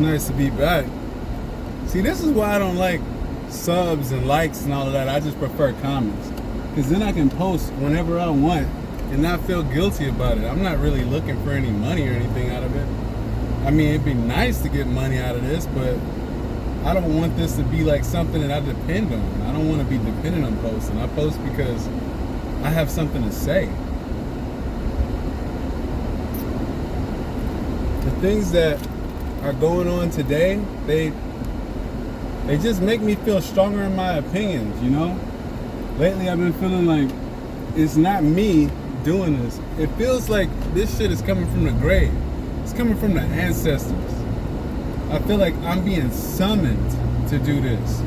nice to be back. See, this is why I don't like subs and likes and all of that. I just prefer comments. Because then I can post whenever I want and not feel guilty about it. I'm not really looking for any money or anything out of it. I mean, it'd be nice to get money out of this, but I don't want this to be like something that I depend on. I don't want to be dependent on posting. I post because I have something to say. The things that are going on today, they just make me feel stronger in my opinions, you know? Lately I've been feeling like it's not me doing this. It feels like this shit is coming from the grave. It's coming from the ancestors. I feel like I'm being summoned to do this.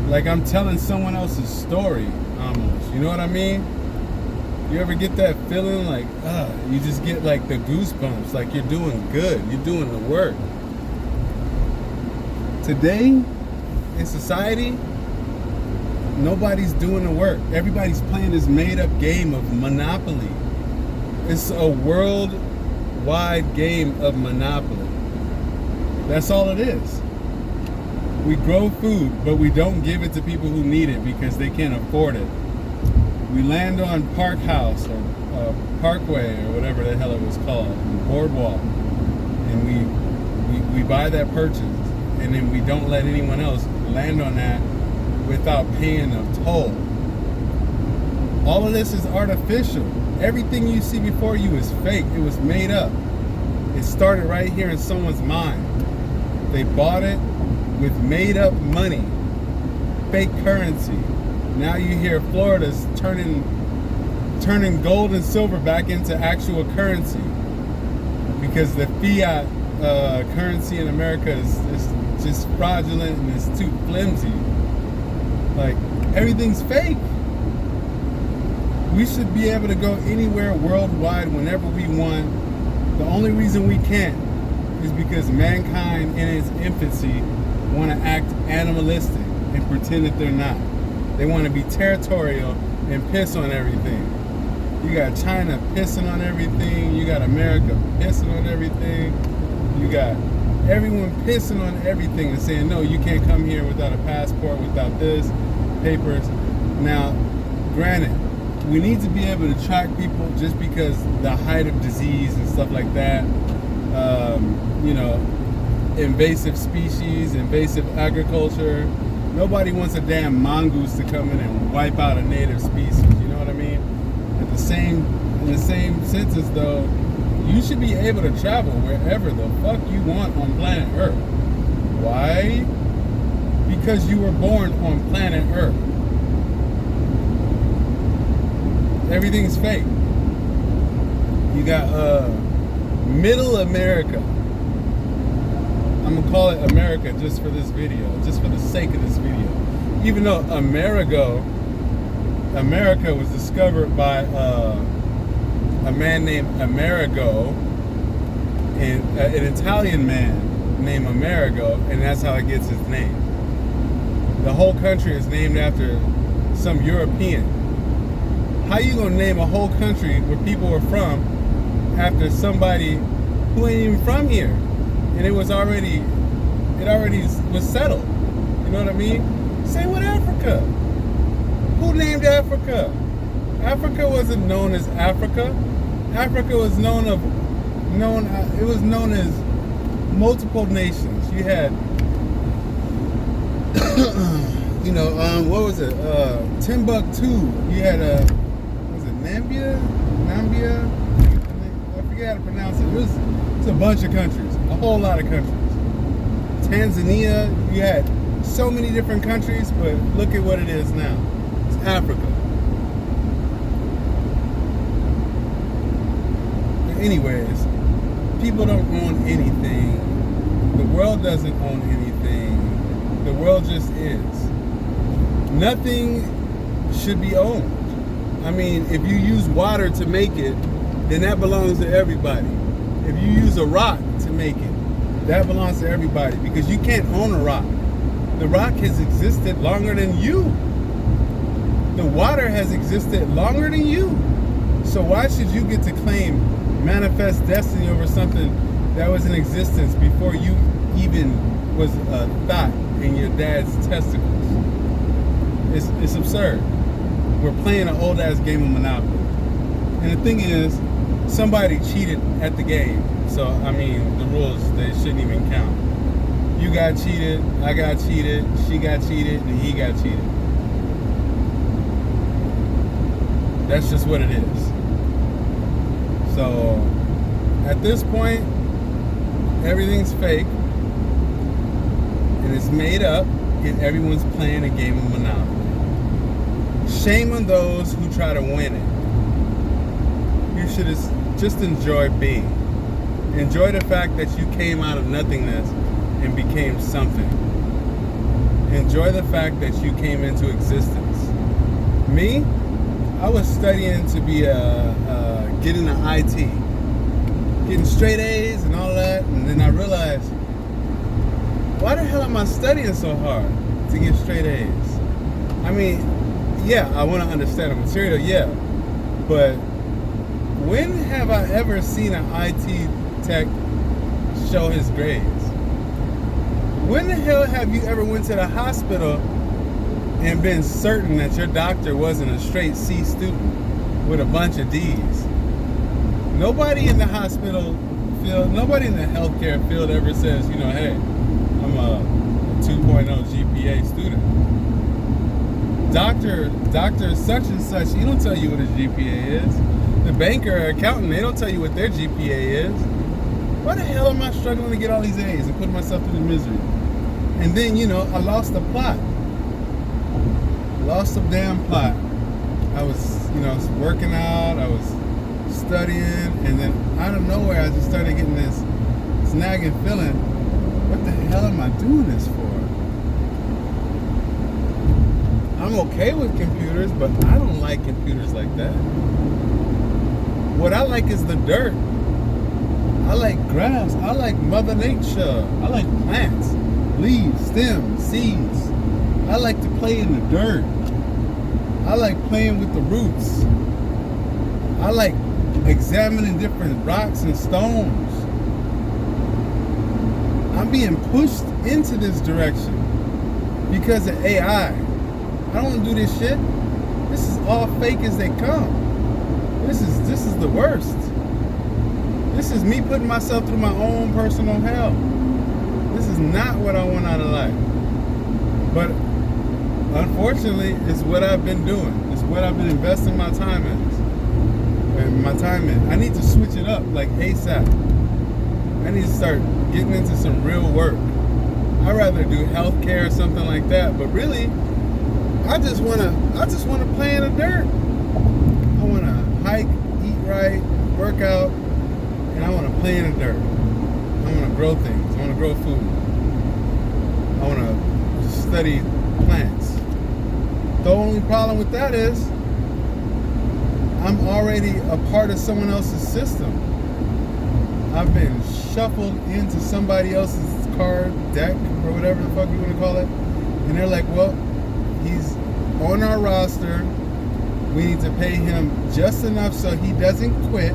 Like I'm telling someone else's story almost. You know what I mean? You ever get that feeling like, you just get like the goosebumps, like you're doing good, you're doing the work. Today, in society, nobody's doing the work. Everybody's playing this made-up game of Monopoly. It's a worldwide game of Monopoly. That's all it is. We grow food, but we don't give it to people who need it because they can't afford it. We land on Park House or Parkway or whatever the hell it was called, Boardwalk, and we buy that purchase, and then we don't let anyone else land on that without paying a toll. All of this is artificial. Everything you see before you is fake. It was made up. It started right here in someone's mind. They bought it with made up money, fake currency. Now you hear Florida's turning gold and silver back into actual currency because the fiat currency in America is just fraudulent and it's too flimsy. Like, everything's fake. We should be able to go anywhere worldwide whenever we want. The only reason we can't is because mankind in its infancy want to act animalistic and pretend that they're not. They want to be territorial and piss on everything. You got China pissing on everything. You got America pissing on everything. You got everyone pissing on everything and saying, no, you can't come here without a passport, without this, papers. Now, granted, we need to be able to track people just because the height of disease and stuff like that, invasive species, invasive agriculture. Nobody wants a damn mongoose to come in and wipe out a native species, you know what I mean? In the same sentence though, you should be able to travel wherever the fuck you want on planet Earth. Why? Because you were born on planet Earth. Everything's fake. You got Middle America. I'm gonna call it America just for this video, just for the sake of this video. Even though America was discovered by a man named Amerigo, and an Italian man named Amerigo, and that's how it gets its name. The whole country is named after some European. How you gonna name a whole country where people are from after somebody who ain't even from here? And it already was settled. You know what I mean? Same with Africa. Who named Africa? Africa wasn't known as Africa. Africa was known as multiple nations. You had, what was it? Timbuktu. You had was it Nambia? I forget how to pronounce it. It's a bunch of countries, a whole lot of countries. Tanzania, you had so many different countries, but look at what it is now. It's Africa. But anyways, people don't own anything. The world doesn't own anything. The world just is. Nothing should be owned. I mean, if you use water to make it, then that belongs to everybody. If you use a rock to make it, that belongs to everybody because you can't own a rock. The rock has existed longer than you. The water has existed longer than you. So why should you get to claim manifest destiny over something that was in existence before you even was a thought in your dad's testicles. It's absurd. We're playing an old ass game of Monopoly. And the thing is, somebody cheated at the game. So, I mean, the rules, they shouldn't even count. You got cheated, I got cheated, she got cheated, and he got cheated. That's just what it is. So, at this point, everything's fake. And it's made up, and everyone's playing a game of Monopoly. Shame on those who try to win it. You should just enjoy being. Enjoy the fact that you came out of nothingness and became something. Enjoy the fact that you came into existence. Me, I was studying to be get into IT, getting straight A's and all that, and then I realized, why the hell am I studying so hard to get straight A's? I mean, yeah, I want to understand the material, yeah, but when have I ever seen an IT tech show his grades? When the hell have you ever went to the hospital and been certain that your doctor wasn't a straight C student with a bunch of D's? Nobody in the hospital field, nobody in the healthcare field ever says, you know, hey, I'm a 2.0 GPA student. Doctor such and such, he don't tell you what his GPA is. The banker or accountant, they don't tell you what their GPA is. Why the hell am I struggling to get all these A's and put myself through the misery? And then, you know, I lost the plot. Lost the damn plot. I was, you know, working out, I was studying, and then out of nowhere I just started getting this nagging feeling, what the hell am I doing this for? I'm okay with computers, but I don't like computers like that. What I like is the dirt. I like grass. I like Mother Nature. I like plants, leaves, stems, seeds. I like to play in the dirt. I like playing with the roots. I like examining different rocks and stones. I'm being pushed into this direction because of AI. I don't want to do this shit. This is all fake as they come. This is the worst. This is me putting myself through my own personal hell. This is not what I want out of life. But unfortunately, it's what I've been doing. It's what I've been investing my time in. I need to switch it up like ASAP. I need to start getting into some real work. I'd rather do healthcare or something like that, but really, I just wanna play in the dirt. I wanna hike, eat right, work out, and I wanna play in the dirt. I wanna grow things. I wanna grow food. I wanna study plants. The only problem with that is I'm already a part of someone else's system. I've been shuffled into somebody else's card deck or whatever the fuck you want to call it, and they're like, well, he's on our roster. We need to pay him just enough so he doesn't quit,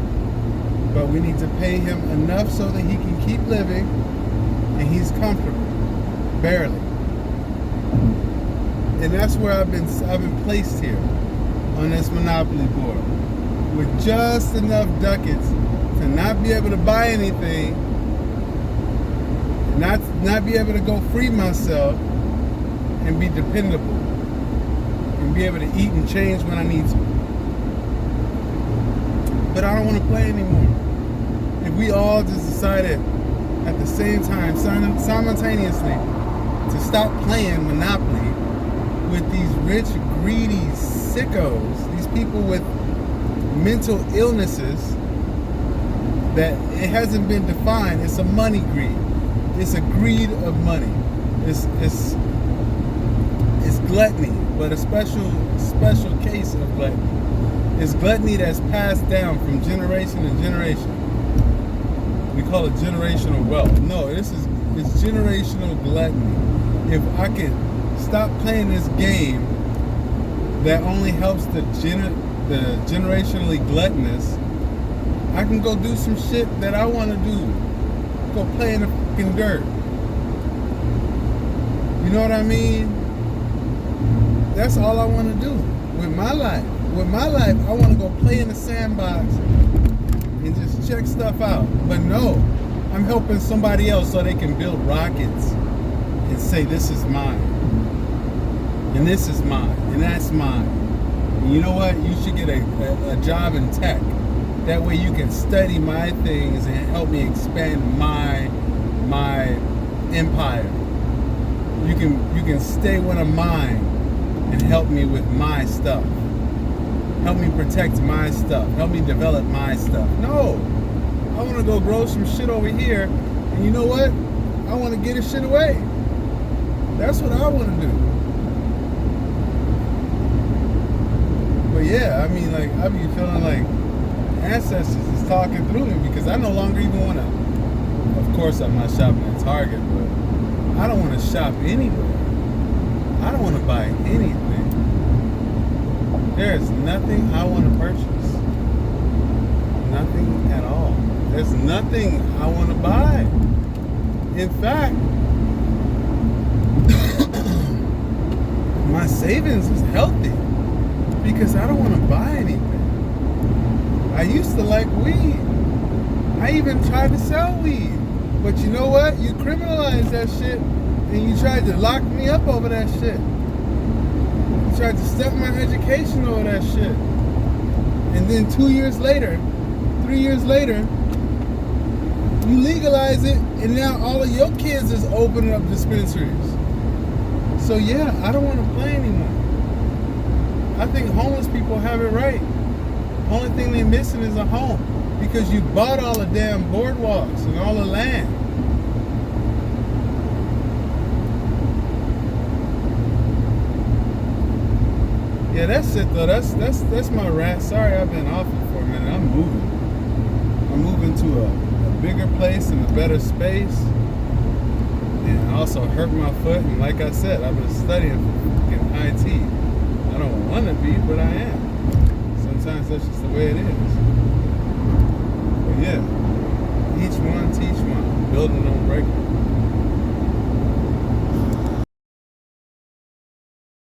but we need to pay him enough so that he can keep living and he's comfortable, barely. And that's where I've been placed here on this Monopoly board with just enough ducats to not be able to buy anything, not be able to go free myself and be dependable and be able to eat and change when I need to. But I don't want to play anymore. If we all just decided at the same time, simultaneously, to stop playing Monopoly with these rich, greedy sickos, these people with mental illnesses that it hasn't been defined. It's a money greed. It's a greed of money. It's gluttony, but a special case of gluttony. It's gluttony that's passed down from generation to generation. We call it generational wealth. No, it's generational gluttony. If I could stop playing this game that only helps the generationally gluttonous, I can go do some shit that I want to do. go play in the fucking dirt. You know what I mean? That's all I want to do with my life. With my life, I want to go play in the sandbox and just check stuff out. But no, I'm helping somebody else so they can build rockets and say, this is mine. And this is mine. And that's mine. And you know what? You should get a job in tech. That way you can study my things and help me expand my empire. You can stay one of mine and help me with my stuff. Help me protect my stuff. Help me develop my stuff. No. I want to go grow some shit over here. And you know what? I want to get this shit away. That's what I want to do. But yeah, I mean, like, I be feeling like ancestors is talking through me because I no longer even want to. Of course, I'm not shopping at Target, but I don't want to shop anywhere. I don't want to buy anything. There's nothing I want to purchase. Nothing at all. There's nothing I want to buy. In fact, my savings is healthy because I don't want to buy anything. I used to like weed. I even tried to sell weed. But you know what? You criminalized that shit and you tried to lock me up over that shit. You tried to step my education over that shit. And then 2 years later, 3 years later, you legalize it and now all of your kids is opening up dispensaries. So yeah, I don't want to play anymore. I think homeless people have it right. Only thing they're missing is a home because you bought all the damn boardwalks and all the land. Yeah, that's it though. That's my rant. Sorry, I've been off it for a minute. I'm moving to a bigger place and a better space. And I also hurt my foot. And like I said, I've been studying in IT. I don't want to be, but I am. Sometimes that's just the way it is.